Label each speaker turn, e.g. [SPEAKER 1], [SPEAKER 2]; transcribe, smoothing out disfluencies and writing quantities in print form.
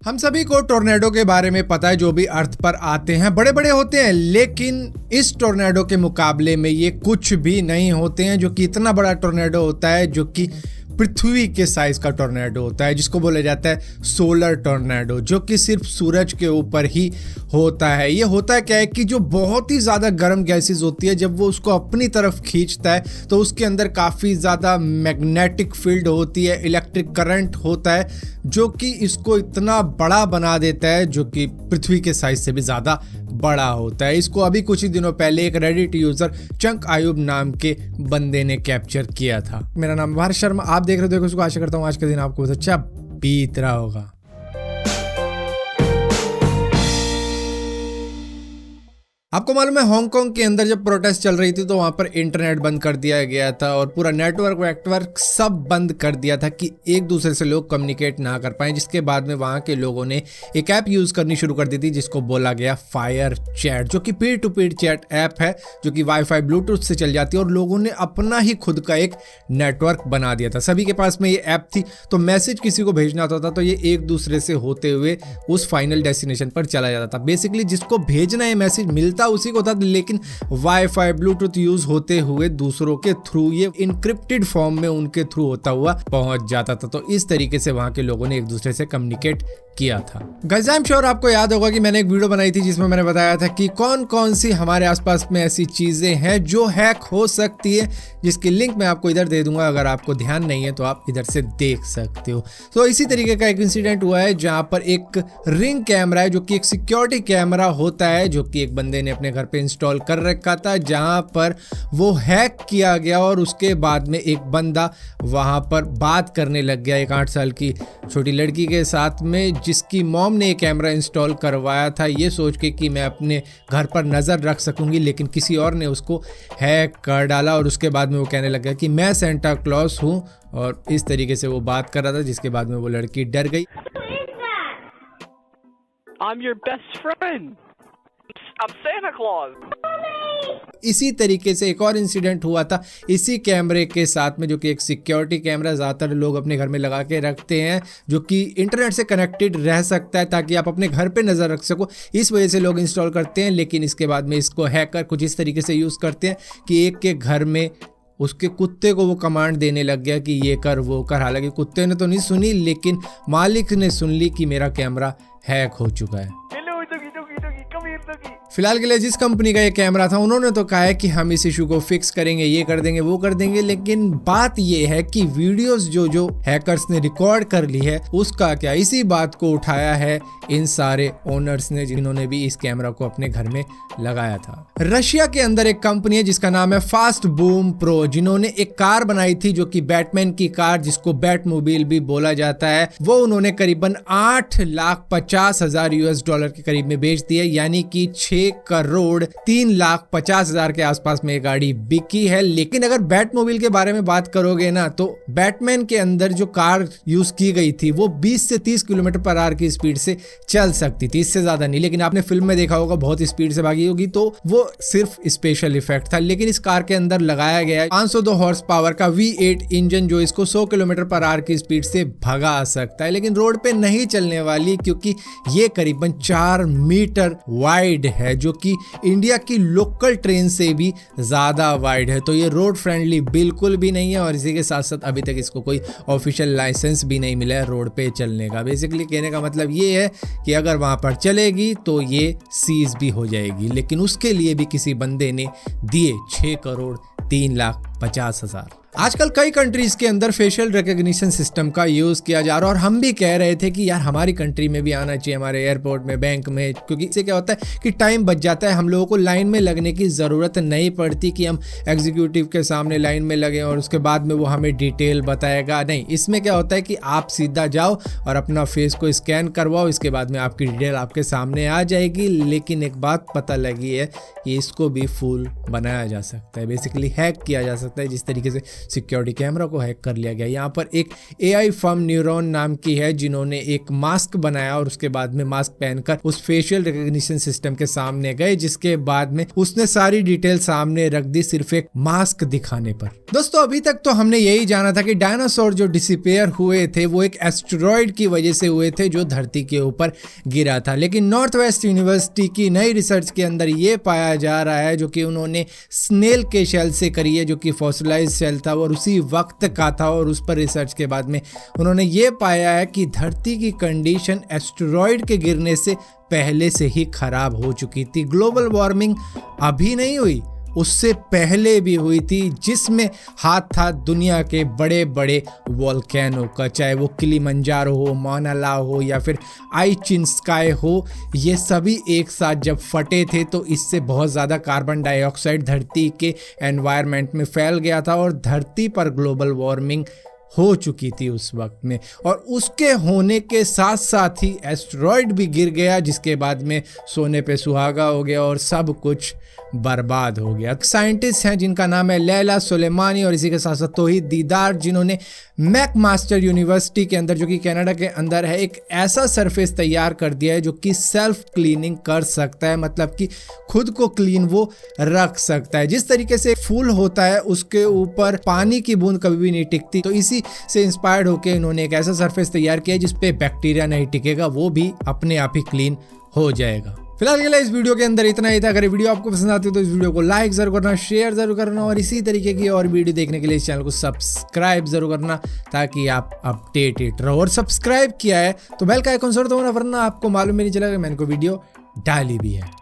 [SPEAKER 1] हम सभी को टोर्नेडो के बारे में पता है, जो भी अर्थ पर आते हैं बड़े बड़े होते हैं, लेकिन इस टोर्नेडो के मुकाबले में ये कुछ भी नहीं होते हैं। जो कि इतना बड़ा टोर्नेडो होता है जो कि पृथ्वी के साइज का टोर्नेडो होता है, जिसको बोला जाता है सोलर टोर्नेडो, जो कि सिर्फ सूरज के ऊपर ही होता है। ये होता है क्या है कि जो बहुत ही ज़्यादा गर्म गैसेस होती है, जब वो उसको अपनी तरफ खींचता है तो उसके अंदर काफ़ी ज़्यादा मैग्नेटिक फील्ड होती है, इलेक्ट्रिक करंट होता है, जो कि इसको इतना बड़ा बना देता है, जो कि पृथ्वी के साइज से भी ज़्यादा बड़ा होता है। इसको अभी कुछ ही दिनों पहले एक रेडिट यूजर चंक आयुब नाम के बंदे ने कैप्चर किया था। मेरा नाम भारत शर्मा, आप देख रहे हो उसको। आशा करता हूँ आज का दिन आपको बहुत अच्छा बीत रहा होगा। आपको मालूम है, हांगकांग के अंदर जब प्रोटेस्ट चल रही थी तो वहां पर इंटरनेट बंद कर दिया गया था और पूरा नेटवर्क सब बंद कर दिया था कि एक दूसरे से लोग कम्युनिकेट ना कर पाए। जिसके बाद में वहां के लोगों ने एक ऐप यूज करनी शुरू कर दी थी जिसको बोला गया फायर चैट, जो कि peer to peer chat app है, जो कि वाईफाई ब्लूटूथ से चल जाती है। और लोगों ने अपना ही खुद का एक नेटवर्क बना दिया था। सभी के पास में ये ऐप थी, तो मैसेज किसी को भेजना होता था तो ये एक दूसरे से होते हुए उस फाइनल डेस्टिनेशन पर चला जाता था। बेसिकली जिसको भेजना है मैसेज मिलता उसी को था, लेकिन वाईफाई ब्लूटूथ यूज होते हुए दूसरों के थ्रू ये इनक्रिप्टेड फॉर्म में उनके थ्रू होता हुआ पहुंच जाता था। तो इस तरीके से वहां के लोगों ने एक दूसरे से कम्युनिकेट किया था। गाइस, आई एम श्योर आपको याद होगा कि मैंने एक वीडियो बनाई थी जिसमें मैंने बताया था कि कौन कौन सी हमारे आसपास में ऐसी चीजें हैं जो हैक हो सकती है, जिसकी लिंक मैं आपको इधर दे दूंगा। अगर आपको ध्यान नहीं है तो आप इधर से देख सकते हो। तो इसी तरीके का एक इंसिडेंट हुआ है जहां पर एक रिंग कैमरा है, जो कि एक सिक्योरिटी कैमरा होता है, जो कि एक बंदे ने अपने घर पे इंस्टॉल कर रखा था, जहां पर वो हैक किया गया। और उसके बाद में एक बंदा वहां पर बात करने लग गया एक 8 साल की छोटी लड़की के साथ में, जिसकी मॉम ने कैमरा इंस्टॉल करवाया था ये सोच के कि मैं अपने घर पर नज़र रख सकूंगी, लेकिन किसी और ने उसको हैक कर डाला। और उसके बाद में वो कहने लगा कि मैं सेंटा क्लॉज हूं, और इस तरीके से वो बात कर रहा था, जिसके बाद में वो लड़की डर गई।
[SPEAKER 2] I'm your best friend. I'm Santa Claus.
[SPEAKER 1] इसी तरीके से एक और इंसिडेंट हुआ था इसी कैमरे के साथ में, जो कि एक सिक्योरिटी कैमरा ज़्यादातर लोग अपने घर में लगा के रखते हैं, जो कि इंटरनेट से कनेक्टेड रह सकता है ताकि आप अपने घर पे नज़र रख सको। इस वजह से लोग इंस्टॉल करते हैं, लेकिन इसके बाद में इसको हैकर कुछ इस तरीके से यूज़ करते हैं कि एक के घर में उसके कुत्ते को वो कमांड देने लग गया कि ये कर वो कर। हालांकि कुत्ते ने तो नहीं सुनी, लेकिन मालिक ने सुन ली कि मेरा कैमरा हैक हो चुका है। फिलहाल के लिए जिस कंपनी का ये कैमरा था उन्होंने तो कहा है कि हम इस इशू को फिक्स करेंगे, ये कर देंगे वो कर देंगे, लेकिन बात ये है कि वीडियोस जो हैकर्स ने रिकॉर्ड कर ली है उसका क्या। इसी बात को उठाया है इन सारे ओनर्स ने जिन्होंने भी इस कैमरा को अपने घर में लगाया था। रशिया के अंदर एक कंपनी है जिसका नाम है फास्ट बूम प्रो, जिन्होंने एक कार बनाई थी जो कि बैटमैन की कार, जिसको बैटमोबाइल भी बोला जाता है, वो उन्होंने करीबन $8,50,000 US के करीब में बेच दी है। यानी कि 6,03,50,000 के आसपास में ये गाड़ी बिकी है। लेकिन अगर बैटमोबाइल के बारे में बात करोगे ना, तो बैटमैन के अंदर जो कार यूज की गई थी वो 20 से 30 किलोमीटर/आवर की स्पीड से चल सकती थी, इससे ज्यादा नहीं। लेकिन आपने फिल्म में देखा होगा बहुत स्पीड से भागी होगी, तो वो सिर्फ स्पेशल इफेक्ट था। लेकिन इस कार के अंदर लगाया गया 502 हॉर्स पावर का V8 इंजन, जो इसको 100 किलोमीटर/आवर की स्पीड से भगा सकता है, लेकिन रोड पे नहीं चलने वाली, क्योंकि ये करीबन 4 मीटर वाइड है, जो कि इंडिया की लोकल ट्रेन से भी ज्यादा वाइड है। तो ये रोड फ्रेंडली बिल्कुल भी नहीं है। और इसी के साथ साथ अभी तक इसको कोई ऑफिशियल लाइसेंस भी नहीं मिला है रोड पे चलने का। बेसिकली कहने का मतलब ये है कि अगर वहां पर चलेगी तो ये सीज भी हो जाएगी, लेकिन उसके लिए भी किसी बंदे ने दिए 6,03,50,000। आजकल कई कंट्रीज के अंदर फेशियल रिकॉग्निशन सिस्टम का यूज किया जा रहा है, और हम भी कह रहे थे कि यार हमारी कंट्री में भी आना चाहिए, हमारे एयरपोर्ट में, बैंक में, क्योंकि इससे क्या होता है कि टाइम बच जाता है। हम लोगों को लाइन में लगने की ज़रूरत नहीं पड़ती कि हम एग्जीक्यूटिव के सामने लाइन में लगें और उसके बाद में वो हमें डिटेल बताएगा। नहीं, इसमें क्या होता है कि आप सीधा जाओ और अपना फेस को स्कैन करवाओ, इसके बाद में आपकी डिटेल आपके सामने आ जाएगी। लेकिन एक बात पता लगी है कि इसको भी फुल बनाया जा सकता है, बेसिकली हैक किया जा सकता है, जिस तरीके से सिक्योरिटी कैमरा को हैक कर लिया गया। यहाँ पर एक AI फर्म न्यूरॉन नाम की है जिन्होंने एक मास्क बनाया और उसके बाद में मास्क पहनकर उस फेशियल रिकॉग्निशन सिस्टम के सामने गए, जिसके बाद में उसने सारी डिटेल सामने रख दी सिर्फ एक मास्क दिखाने पर। दोस्तों अभी तक तो हमने यही जाना था कि डायनासोर जो डिसिपेयर हुए थे वो एक एस्टेरॉयड की वजह से हुए थे जो धरती के ऊपर गिरा था, लेकिन नॉर्थ वेस्ट यूनिवर्सिटी की नई रिसर्च के अंदर ये पाया जा रहा है, जो कि उन्होंने स्नेल के शेल से करी है जो कि फॉसिलाइज शेल था और उसी वक्त का था, और उस पर रिसर्च के बाद में उन्होंने ये पाया है कि धरती की कंडीशन एस्टेरॉयड के गिरने से पहले से ही खराब हो चुकी थी। ग्लोबल वार्मिंग अभी नहीं हुई, उससे पहले भी हुई थी, जिसमें हाथ था दुनिया के बड़े बड़े वोल्केनो का, चाहे वो किलिमंजारो हो, माउना लाओ हो या फिर आइचिन स्काई हो। ये सभी एक साथ जब फटे थे तो इससे बहुत ज़्यादा कार्बन डाइऑक्साइड धरती के एनवायरनमेंट में फैल गया था और धरती पर ग्लोबल वार्मिंग हो चुकी थी उस वक्त में, और उसके होने के साथ साथ ही एस्टेरॉयड भी गिर गया, जिसके बाद में सोने पे सुहागा हो गया और सब कुछ बर्बाद हो गया। साइंटिस्ट हैं जिनका नाम है लैला सुलेमानी और इसी के साथ साथ तौहीद दीदार, जिन्होंने मैकमास्टर यूनिवर्सिटी के अंदर जो कि कनाडा के अंदर है एक ऐसा सरफेस तैयार कर दिया है जो कि सेल्फ क्लीनिंग कर सकता है, मतलब कि खुद को क्लीन वो रख सकता है। जिस तरीके से फूल होता है उसके ऊपर पानी की बूंद कभी भी नहीं टिकती, तो इसी से इंस्पायर्ड होकर इन्होंने एक ऐसा सरफेस तैयार किया जिसपे बैक्टीरिया नहीं टिकेगा, वो भी अपने आप ही क्लीन हो जाएगा। फिलहाल के लिए इस वीडियो के अंदर इतना ही था। अगर वीडियो आपको पसंद आती है तो इस वीडियो को लाइक जरूर करना, शेयर जरूर करना और इसी तरीके की और वीडियो देखने के लिए इस चैनल को सब्सक्राइब जरूर करना ताकि आप अपडेटेड रहो। और सब्सक्राइब किया है तो बेल का आइकॉन जरूर दबाना, वरना आपको मालूम भी नहीं चलेगा मैंने को वीडियो डाली भी है।